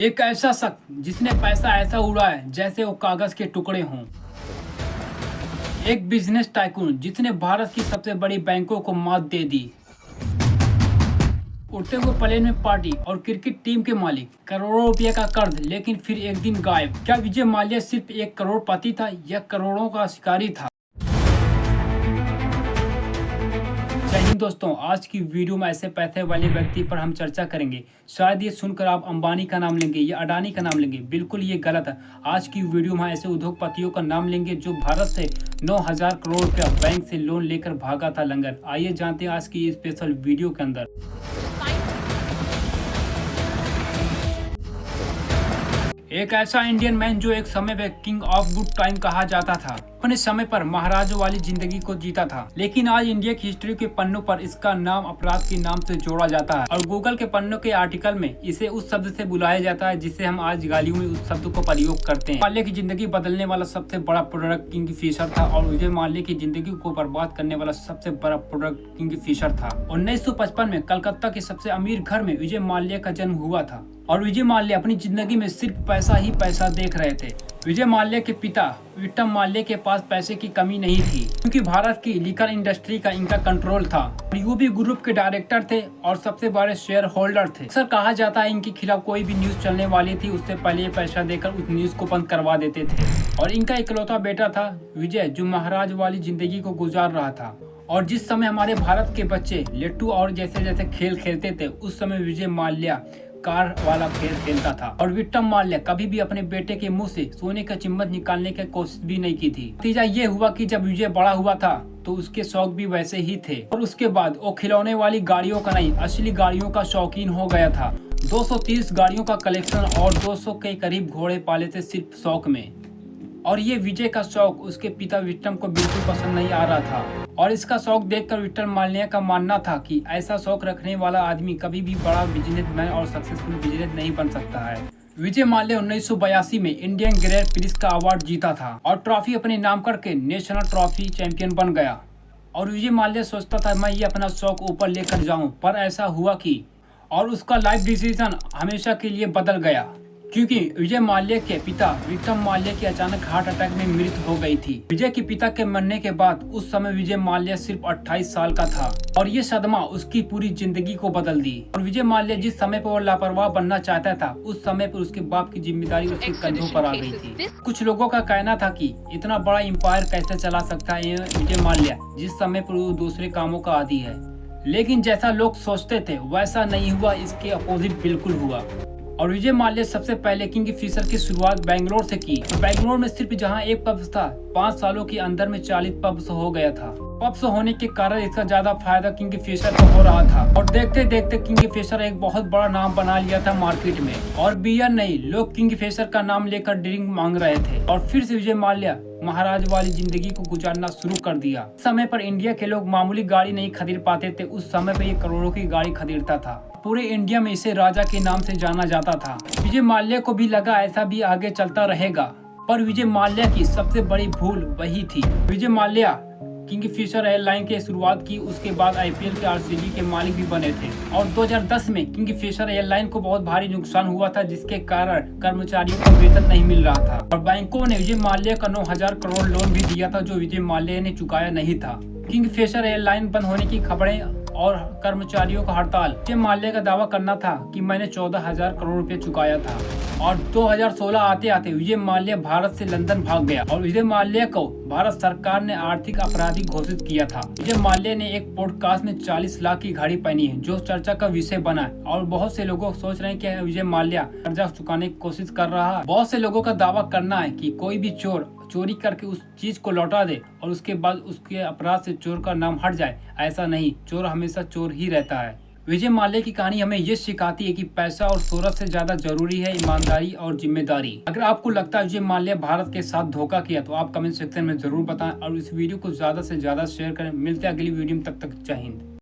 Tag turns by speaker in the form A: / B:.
A: एक ऐसा शख्स जिसने पैसा ऐसा उड़ाया जैसे वो कागज के टुकड़े हों। एक बिजनेस टाइकून जिसने भारत की सबसे बड़ी बैंकों को मात दे दी। उड़ते हुए प्लेन में पार्टी और क्रिकेट टीम के मालिक, करोड़ों रुपए का कर्ज लेकिन फिर एक दिन गायब। क्या विजय माल्या सिर्फ एक करोड़पति था या करोड़ों का शिकारी था? जय हिंद दोस्तों, आज की वीडियो में ऐसे पैसे वाले व्यक्ति पर हम चर्चा करेंगे। शायद ये सुनकर आप अंबानी का नाम लेंगे या अडानी का नाम लेंगे, बिल्कुल ये गलत है। आज की वीडियो में ऐसे उद्योगपतियों का नाम लेंगे जो भारत से 9,000 करोड़ रुपया बैंक से लोन लेकर भागा था लंगर। आइए जानते हैं आज की स्पेशल वीडियो के अंदर। एक ऐसा इंडियन मैन जो एक समय में किंग ऑफ गुड टाइम कहा जाता था, अपने समय पर महाराजों वाली जिंदगी को जीता था, लेकिन आज इंडिया की हिस्ट्री के पन्नों पर इसका नाम अपराध के नाम से जोड़ा जाता है और गूगल के पन्नों के आर्टिकल में इसे उस शब्द से बुलाया जाता है जिसे हम आज गालियों में उस शब्द को प्रयोग करते हैं। माल्या की जिंदगी बदलने वाला सबसे बड़ा प्रोडक्ट किंगफिशर था और विजय माल्या की जिंदगी को बर्बाद करने वाला सबसे बड़ा प्रोडक्ट किंगफिशर था। 1955 में कलकत्ता के सबसे अमीर घर में विजय माल्या का जन्म हुआ था और विजय माल्या अपनी जिंदगी में सिर्फ पैसा ही पैसा देख रहे थे। विजय माल्या के पिता विक्रम माल्या के पास पैसे की कमी नहीं थी क्योंकि भारत की लिकर इंडस्ट्री का इनका कंट्रोल था। यूबी ग्रुप के डायरेक्टर थे और सबसे बड़े शेयर होल्डर थे। अक्सर कहा जाता है इनके खिलाफ कोई भी न्यूज चलने वाली थी उससे पहले पैसा देकर उस न्यूज को बंद करवा देते थे। और इनका इकलौता बेटा था विजय जो महाराज वाली जिंदगी को गुजार रहा था। और जिस समय हमारे भारत के बच्चे लेट्टू और जैसे जैसे खेल खेलते थे उस समय विजय माल्या कार वाला खेल खेलता था। और विक्रम माल्या कभी भी अपने बेटे के मुंह से सोने का चम्मच निकालने की कोशिश भी नहीं की थी। नतीजा ये हुआ कि जब विजय बड़ा हुआ था तो उसके शौक भी वैसे ही थे और उसके बाद वो खिलौने वाली गाड़ियों का नहीं असली गाड़ियों का शौकीन हो गया था। 230 गाड़ियों का कलेक्शन और 200 के करीब घोड़े पाले थे सिर्फ शौक में। और ये विजय का शौक उसके पिता विक्रम को बिल्कुल पसंद नहीं आ रहा था और इसका शौक देखकर विक्रम माल्या का मानना था कि ऐसा शौक रखने वाला आदमी कभी भी बड़ा बिजनेसमैन और सक्सेसफुल बिजनेस नहीं बन सकता है। विजय माल्या 1982 में इंडियन ग्रैंड प्रिक्स का अवार्ड जीता था और ट्रॉफी अपने नाम करके नेशनल ट्रॉफी चैंपियन बन गया। और विजय माल्या सोचता था मैं ये अपना शौक ऊपर लेकर जाऊं, पर ऐसा हुआ कि और उसका लाइफ डिसीजन हमेशा के लिए बदल गया क्योंकि विजय माल्या के पिता विक्रम माल्या की अचानक हार्ट अटैक में मृत्यु हो गई थी। विजय के पिता के मरने के बाद उस समय विजय माल्या सिर्फ 28 साल का था और ये सदमा उसकी पूरी जिंदगी को बदल दी। और विजय माल्या जिस समय पर वो लापरवाह बनना चाहता था उस समय पर उसके बाप की जिम्मेदारी उसके कंधों पर आ गई थी। कुछ लोगों का कहना था कि इतना बड़ा एम्पायर कैसे चला सकता है विजय माल्या जिस समय पर वो दूसरे कामों का आदी है, लेकिन जैसा लोग सोचते थे वैसा नहीं हुआ, इसके अपोजिट बिल्कुल हुआ। और विजय माल्या सबसे पहले किंगफिशर की शुरुआत बेंगलोर से की। बेंगलोर में सिर्फ जहां एक पब्स था 5 सालों के अंदर में 40 पब्स हो गया था। पब्स होने के कारण इसका ज्यादा फायदा किंगफिशर को हो रहा था और देखते देखते किंगफिशर एक बहुत बड़ा नाम बना लिया था मार्केट में। और बियर नहीं, लोग किंगफिशर का नाम लेकर ड्रिंक मांग रहे थे और फिर से विजय माल्या महाराज वाली जिंदगी को गुजारना शुरू कर दिया। उस समय पर इंडिया के लोग मामूली गाड़ी नहीं खरीद पाते थे, उस समय पर ये करोड़ों की गाड़ी खरीदता था। पूरे इंडिया में इसे राजा के नाम से जाना जाता था। विजय माल्या को भी लगा ऐसा भी आगे चलता रहेगा, पर विजय माल्या की सबसे बड़ी भूल वही थी। विजय माल्या किंगफिशर एयरलाइन की शुरुआत की, उसके बाद आईपीएल के आरसीबी के मालिक भी बने थे। और 2010 में किंगफिशर एयरलाइन को बहुत भारी नुकसान हुआ था जिसके कारण कर्मचारियों को वेतन नहीं मिल रहा था और बैंकों ने विजय माल्या का 9,000 करोड़ लोन भी दिया था जो विजय माल्या ने चुकाया नहीं था। किंगफिशर एयरलाइन बंद होने की खबरें और कर्मचारियों का हड़ताल। विजय माल्या का दावा करना था कि मैंने 14,000 करोड़ रुपए चुकाया था। और 2016 आते आते विजय माल्या भारत से लंदन भाग गया और विजय माल्या को भारत सरकार ने आर्थिक अपराधी घोषित किया था। विजय माल्या ने एक पॉडकास्ट में 40 लाख की घड़ी पहनी है जो चर्चा का विषय बना है और बहुत से लोग सोच रहे हैं कि विजय माल्या कर्जा चुकाने की कोशिश कर रहा है। बहुत से लोगों का दावा करना है कि कोई भी चोर चोरी करके उस चीज को लौटा दे और उसके बाद उसके अपराध से चोर का नाम हट जाए। ऐसा नहीं, चोर हमेशा चोर ही रहता है। विजय माल्या की कहानी हमें ये सिखाती है कि पैसा और शोहरत से ज्यादा जरूरी है ईमानदारी और जिम्मेदारी। अगर आपको लगता है विजय माल्या भारत के साथ धोखा किया तो आप कमेंट सेक्शन में जरूर बताएं और इस वीडियो को ज्यादा से ज्यादा शेयर करें। मिलते हैं अगली वीडियो में, तब तक जय हिंद।